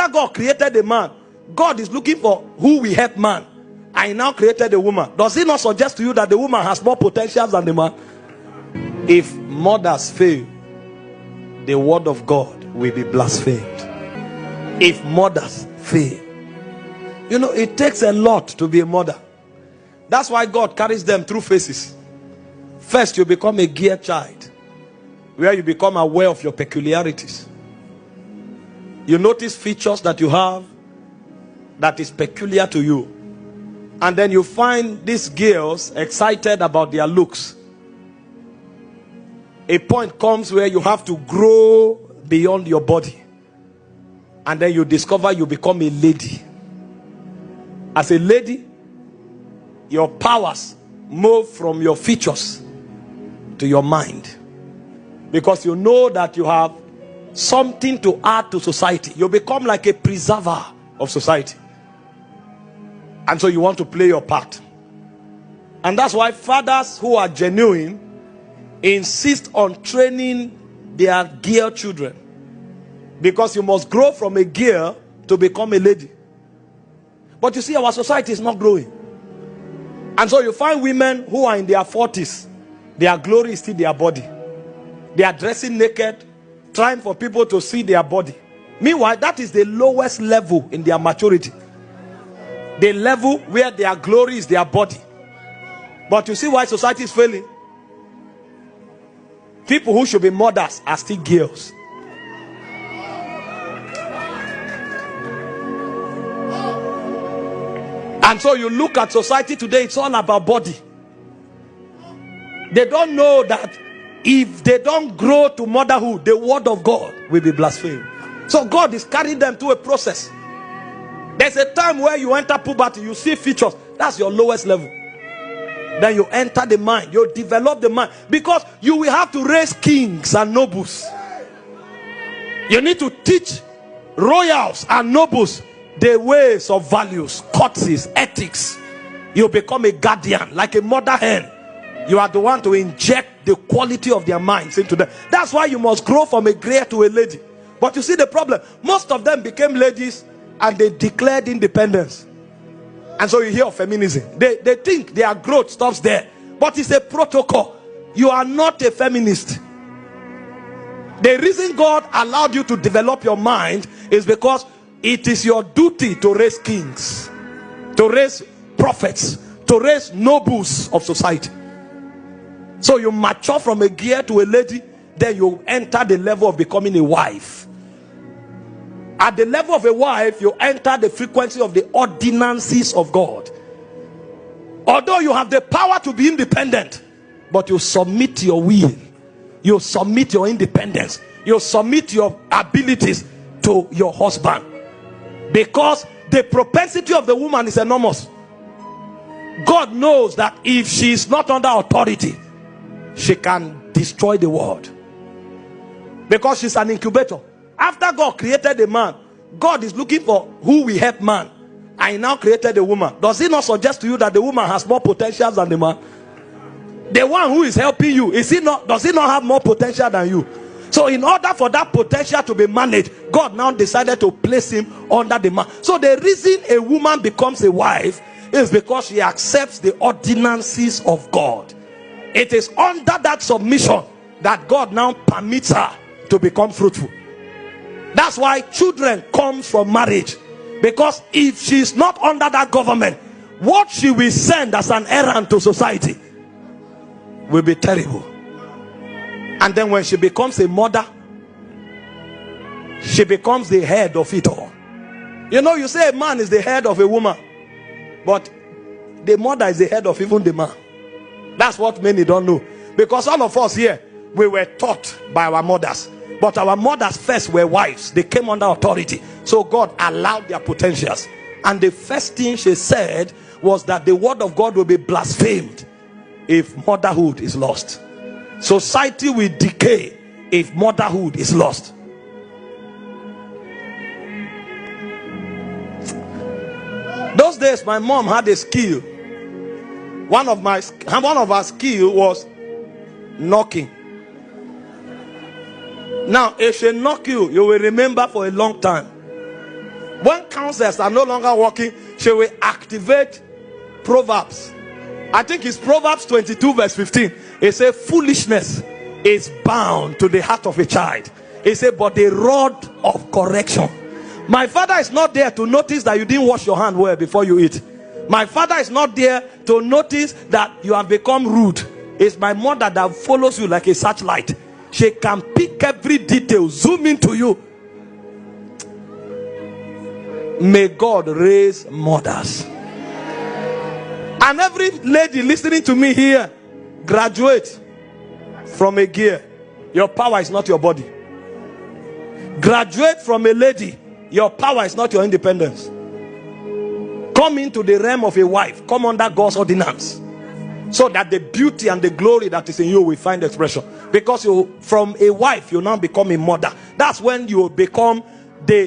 After God created the man, God is looking for who will help man. I now created a woman. Does it not suggest to you that the woman has more potentials than the man? If mothers fail, the word of God will be blasphemed. If mothers fail, you know, it takes a lot to be a mother. That's why God carries them through phases. First, you become a gear child, where you become aware of your peculiarities. You notice features that you have that is peculiar to you. And then you find these girls excited about their looks. A point comes where you have to grow beyond your body. And then you discover you become a lady. As a lady, your powers move from your features to your mind. Because you know that you have something to add to society. You become like a preserver of society. And so you want to play your part. And that's why fathers who are genuine insist on training their girl children. Because you must grow from a girl to become a lady. But you see, our society is not growing. And so you find women who are in their 40s. Their glory is still their body. They are dressing naked, trying for people to see their body. Meanwhile, that is the lowest level in their maturity. The level where their glory is their body. But you see why society is failing? People who should be mothers are still girls. And so you look at society today, it's all about body. They don't know that if they don't grow to motherhood, the word of God will be blasphemed. So God is carrying them through a process. There's a time where you enter puberty, you see features. That's your lowest level. Then you enter the mind, you develop the mind. Because you will have to raise kings and nobles. You need to teach royals and nobles the ways of values, courtesies, ethics. You become a guardian, like a mother hen. You are the one to inject the quality of their minds into them. That's why you must grow from a grey to a lady. But you see the problem, most of them became ladies and they declared independence. And so you hear of feminism. They think their growth stops there. But it's a protocol. You are not a feminist. The reason God allowed you to develop your mind is because it is your duty to raise kings, to raise prophets, to raise nobles of society. So you mature from a gear to a lady, then you enter the level of becoming a wife. At the level of a wife, you enter the frequency of the ordinances of God. Although you have the power to be independent, but you submit your will, you submit your independence, you submit your abilities to your husband. Because the propensity of the woman is enormous. God knows that if she is not under authority, she can destroy the world. Because she's an incubator. After God created the man, God is looking for who will help man. I now created a woman. Does it not suggest to you that the woman has more potentials than the man? The one who is helping you, does he not have more potential than you? So in order for that potential to be managed, God now decided to place him under the man. So the reason a woman becomes a wife is because she accepts the ordinances of God. It is under that submission that God now permits her to become fruitful. That's why children come from marriage. Because if she's not under that government, what she will send as an errand to society will be terrible. And then when she becomes a mother, she becomes the head of it all. You know, you say a man is the head of a woman, but the mother is the head of even the man. That's what many don't know. Because all of us here, we were taught by our mothers. But our mothers first were wives. They came under authority. So God allowed their potentials. And the first thing she said was that the word of God will be blasphemed if motherhood is lost. Society will decay if motherhood is lost. Those days my mom had a skill. One of her skill was knocking. Now if she knock you, you will remember for a long time. When counselors are no longer working, she will activate Proverbs. I think it's Proverbs 22 verse 15. It says foolishness is bound to the heart of a child. It says but the rod of correction. My father is not there to notice that you didn't wash your hand well before you eat. My father is not there to notice that you have become rude. It's my mother that follows you like a searchlight. She can pick every detail, zoom into you. May God raise mothers. And every lady listening to me here, graduate from a gear. Your power is not your body. Graduate from a lady. Your power is not your independence. Come into the realm of a wife. Come under God's ordinance, so that the beauty and the glory that is in you will find expression. Because you, from a wife, you now become a mother. That's when you become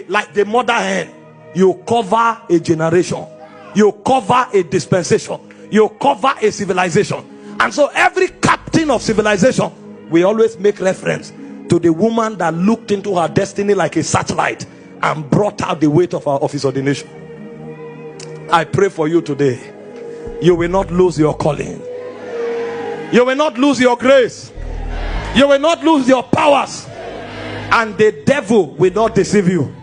like the mother hen. You cover a generation. You cover a dispensation. You cover a civilization. And so every captain of civilization, we always make reference to the woman that looked into her destiny like a satellite and brought out the weight of his ordination. I pray for you today. You will not lose your calling. You will not lose your grace. You will not lose your powers. And the devil will not deceive you.